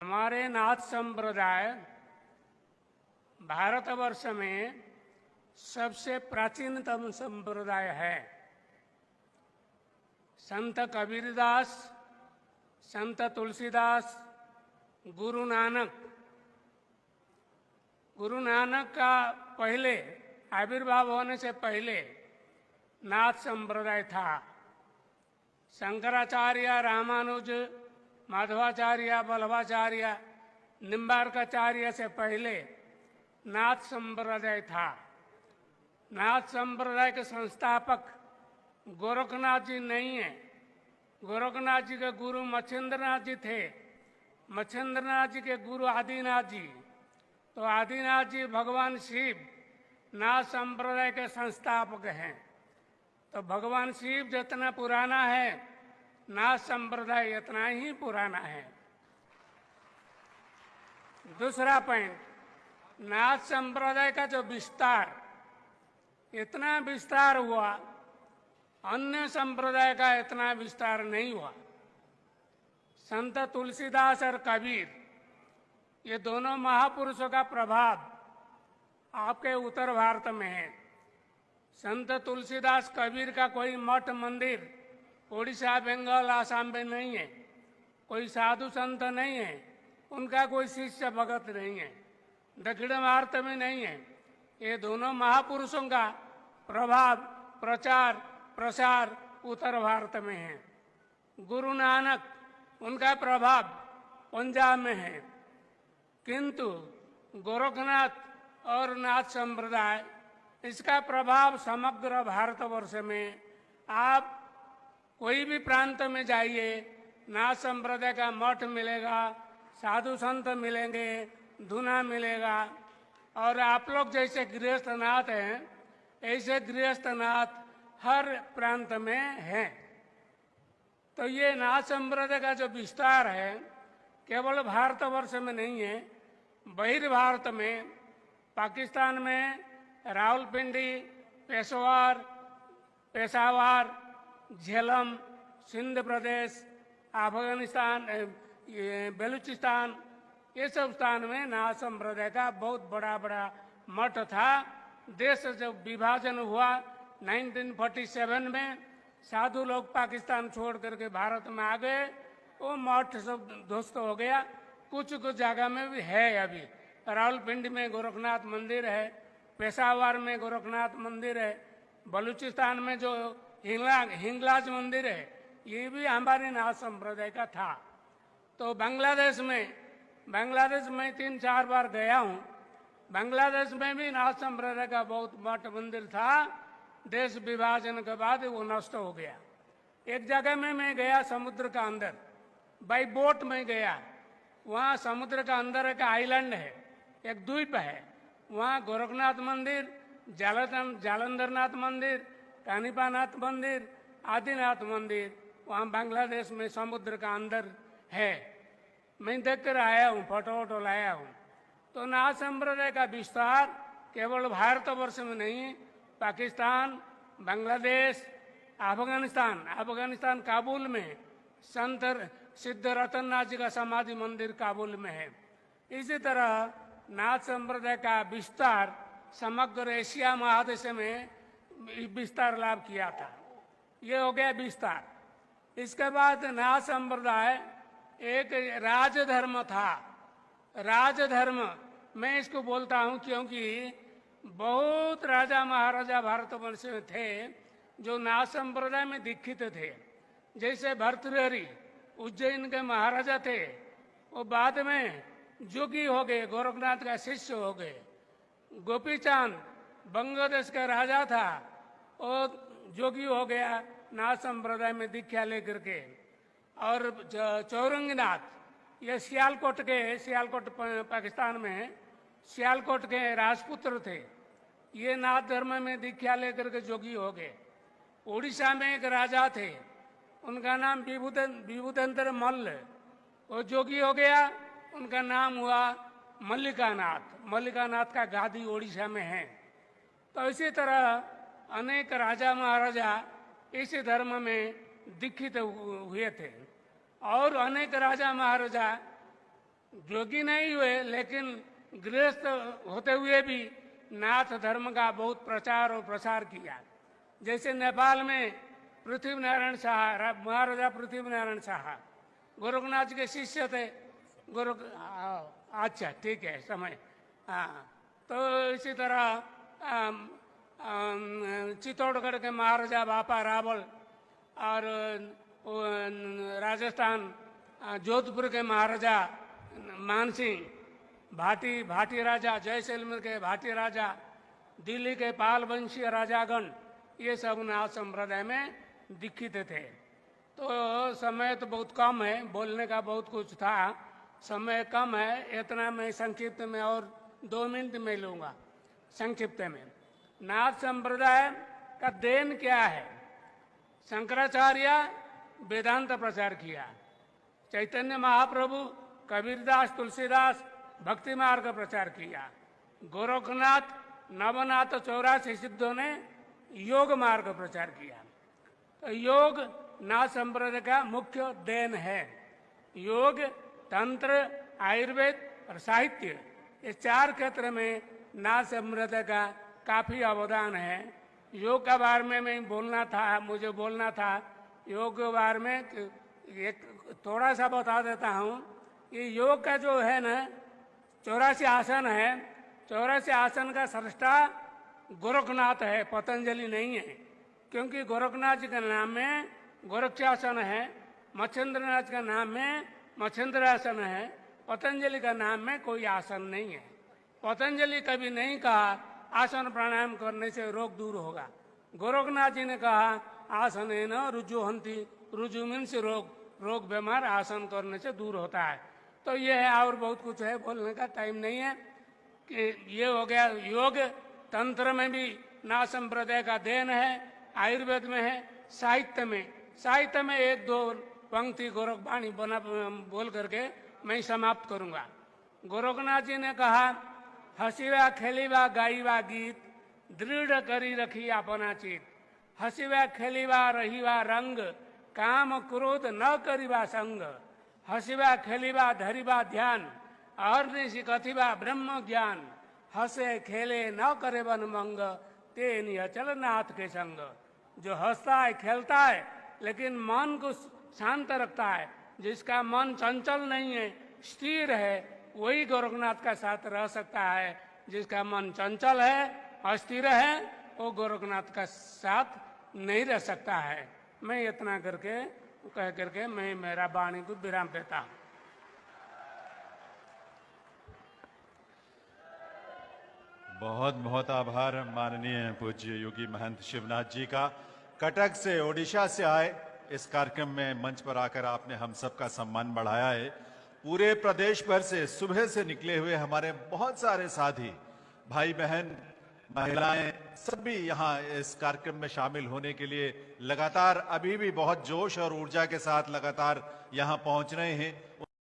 हमारे नाथ संप्रदाय भारतवर्ष में सबसे प्राचीनतम संप्रदाय है। संत कबीरदास, संत तुलसीदास, गुरु नानक का पहले आविर्भाव होने से पहले नाथ संप्रदाय था। शंकराचार्य, रामानुज, माधवाचार्य, बल्लभाचार्य, निम्बार्काचार्य से पहले नाथ संप्रदाय था। नाथ संप्रदाय के संस्थापक गोरखनाथ जी नहीं है। गोरखनाथ जी के गुरु मच्छिंद्रनाथ जी थे। मच्छिंद्रनाथ जी के गुरु आदिनाथ जी। तो आदिनाथ जी भगवान शिव नाथ संप्रदाय के संस्थापक हैं। तो भगवान शिव जितना पुराना है, नाथ संप्रदाय इतना ही पुराना है। दूसरा पॉइंट, नाथ संप्रदाय का जो विस्तार, इतना विस्तार हुआ, अन्य संप्रदाय का इतना विस्तार नहीं हुआ। संत तुलसीदास और कबीर, ये दोनों महापुरुषों का प्रभाव आपके उत्तर भारत में है। संत तुलसीदास, कबीर का कोई मठ मंदिर उड़ीसा, बंगाल, आसाम में नहीं है। कोई साधु संत नहीं है। उनका कोई शिष्य भगत नहीं है। दक्षिण भारत में नहीं है। ये दोनों महापुरुषों का प्रभाव, प्रचार, प्रसार उत्तर भारत में है। गुरु नानक, उनका प्रभाव पंजाब में है। किंतु गोरखनाथ और नाथ संप्रदाय, इसका प्रभाव समग्र भारतवर्ष में, आप कोई भी प्रांत में जाइए, नाथ संप्रदाय का मठ मिलेगा, साधु संत मिलेंगे, धुना मिलेगा। और आप लोग जैसे गृहस्थनाथ हैं, ऐसे गृहस्थनाथ हर प्रांत में है। तो ये नाथ संप्रदाय का जो विस्तार है, केवल भारतवर्ष में नहीं है, बहिर्भारत में, पाकिस्तान में, रावलपिंडी, पेशावर, झेलम, सिंध प्रदेश, अफगानिस्तान, बलूचिस्तान, ये सब स्थान में नाथ संप्रदाय का बहुत बड़ा बड़ा मठ था। देश जब विभाजन हुआ 1947 में, साधु लोग पाकिस्तान छोड़ करके भारत में आ गए, वो मठ सब ध्वस्त हो गया। कुछ जगह में भी है अभी। रावलपिंडी में गोरखनाथ मंदिर है, पेशावर में गोरखनाथ मंदिर है, बलूचिस्तान में जो हिंगलाज मंदिर है, ये भी हमारे नाथ संप्रदाय का था। तो बांग्लादेश में 3-4 बार गया हूँ। बांग्लादेश में भी नाथ संप्रदाय का बहुत मठ मंदिर था। देश विभाजन के बाद वो नष्ट हो गया। एक जगह में मैं गया समुद्र का अंदर, बाई बोट में गया। वहाँ समुद्र का अंदर एक आइलैंड है, एक द्वीप है। वहाँ गोरखनाथ मंदिर, जालंधरनाथ मंदिर, कानिपानाथ मंदिर, आदिनाथ मंदिर, वहाँ बांग्लादेश में समुद्र का अंदर है। मैं देख कर आया हूँ, फोटो लाया हूँ। तो नाथ संप्रदाय का विस्तार केवल भारतवर्ष में नहीं, पाकिस्तान, बांग्लादेश, अफगानिस्तान काबुल में संत सिद्ध रतननाथ जी का समाधि मंदिर काबुल में है। इसी तरह नाथ संप्रदाय का विस्तार समग्र एशिया महादेश में विस्तार लाभ किया था। ये हो गया विस्तार। इसके बाद नाथ संप्रदाय एक राजधर्म था। राजधर्म मैं इसको बोलता हूँ क्योंकि बहुत राजा महाराजा भारतवर्ष में थे जो नाथ संप्रदाय में दीक्षित थे। जैसे भर्तृहरि उज्जैन के महाराजा थे, वो बाद में जोगी हो गए, गोरखनाथ का शिष्य हो गए। गोपीचंद बांग्लादेश का राजा था, वो जोगी हो गया नाथ संप्रदाय में दीक्षा लेकर के। और चौरंगनाथ, ये सियालकोट पाकिस्तान में सियालकोट के राजपुत्र थे। ये नाथ धर्म में दीक्षा लेकर के जोगी हो गए। उड़ीसा में एक राजा थे, उनका नाम विभूतेंद्र मल्ल, वो जोगी हो गया। उनका नाम हुआ मल्लिकानाथ का गादी उड़ीसा में है। तो इसी तरह अनेक राजा महाराजा इस धर्म में दीक्षित हुए थे। और अनेक राजा महाराजा जोगी नहीं हुए, लेकिन गृहस्थ होते हुए भी नाथ धर्म का बहुत प्रचार और प्रसार किया। जैसे नेपाल में पृथ्वीनारायण शाह, महाराजा पृथ्वीनारायण शाह गोरखनाथ जी के शिष्य थे। अच्छा ठीक है, समय। हाँ, तो इसी तरह चित्तौड़गढ़ के महाराजा बापा रावल और राजस्थान जोधपुर के महाराजा मानसिंह, भाटी राजा, जैसलमेर के भाटी राजा, दिल्ली के पाल वंशीय राजागण, ये सब नाथ संप्रदाय में दीक्षित थे। तो समय तो बहुत कम है, बोलने का बहुत कुछ था, समय कम है, इतना मैं संक्षिप्त में और 2 मिनट में लूंगा। संक्षिप्त में नाथ संप्रदाय का देन क्या है? शंकराचार्य वेदांत प्रचार किया, चैतन्य महाप्रभु, कबीरदास, तुलसीदास भक्ति मार्ग प्रचार किया, गोरखनाथ, नवनाथ 84 सिद्धों ने योग मार्ग प्रचार किया। तो योग नाथ संप्रदाय का मुख्य देन है। योग, तंत्र, आयुर्वेद और साहित्य, ये 4 क्षेत्र में नाथ संप्रदाय का काफी अवदान है। योग के बारे में मुझे बोलना था। योग के बारे में एक थोड़ा सा बता देता हूँ। ये योग का जो है ना 84 आसन है, 84 आसन का सृष्टा गोरखनाथ है, पतंजलि नहीं है। क्योंकि गोरखनाथ जी के नाम में गोरक्षासन है, मच्छिंद्रनाथ का नाम में मच्छिंद्रासन है, पतंजलि का नाम में कोई आसन नहीं है। पतंजलि कभी नहीं कहा आसन प्राणायाम करने से रोग दूर होगा। गोरखनाथ जी ने कहा आसन है न रुजुहंती, रुजु मीन्स रोग बीमार आसन करने से दूर होता है। तो ये है, और बहुत कुछ है, बोलने का टाइम नहीं है। कि ये हो गया योग। तंत्र में भी नाथ संप्रदाय का देन है, आयुर्वेद में है, साहित्य में 1-2 पंक्ति गोरखवाणी बोल करके मैं समाप्त करूंगा। गोरखनाथ जी ने कहा हसीवा खेलीवा गाईवा गीत, दृढ़ करी रखी अपना चित। हसीवा खेलीवा रहीवा रंग, काम क्रोध न करीवा संग। हसीवा खेलीवा धरीवा ध्यान, अहर्निशि कथिवा ब्रह्म ज्ञान। हंसे खेले न करे वन मंग, तेन अचल नाथ के संग। जो हंसता है, खेलता है, लेकिन मन को शांत रखता है, जिसका मन चंचल नहीं है, स्थिर है, वही गोरखनाथ का साथ रह सकता है। जिसका मन चंचल है, अस्थिर है, वो गोरखनाथ का साथ नहीं रह सकता है। मैं इतना कह करके मैं मेरा वाणी को विराम देता हूँ। बहुत बहुत आभार माननीय पूज्य योगी महंत शिवनाथ जी का। कटक से, ओडिशा से आए इस कार्यक्रम में मंच पर आकर आपने हम सबका सम्मान बढ़ाया है। पूरे प्रदेश भर से सुबह से निकले हुए हमारे बहुत सारे साथी, भाई बहन, महिलाएं, सभी यहाँ इस कार्यक्रम में शामिल होने के लिए लगातार अभी भी बहुत जोश और ऊर्जा के साथ लगातार यहाँ पहुँच रहे हैं।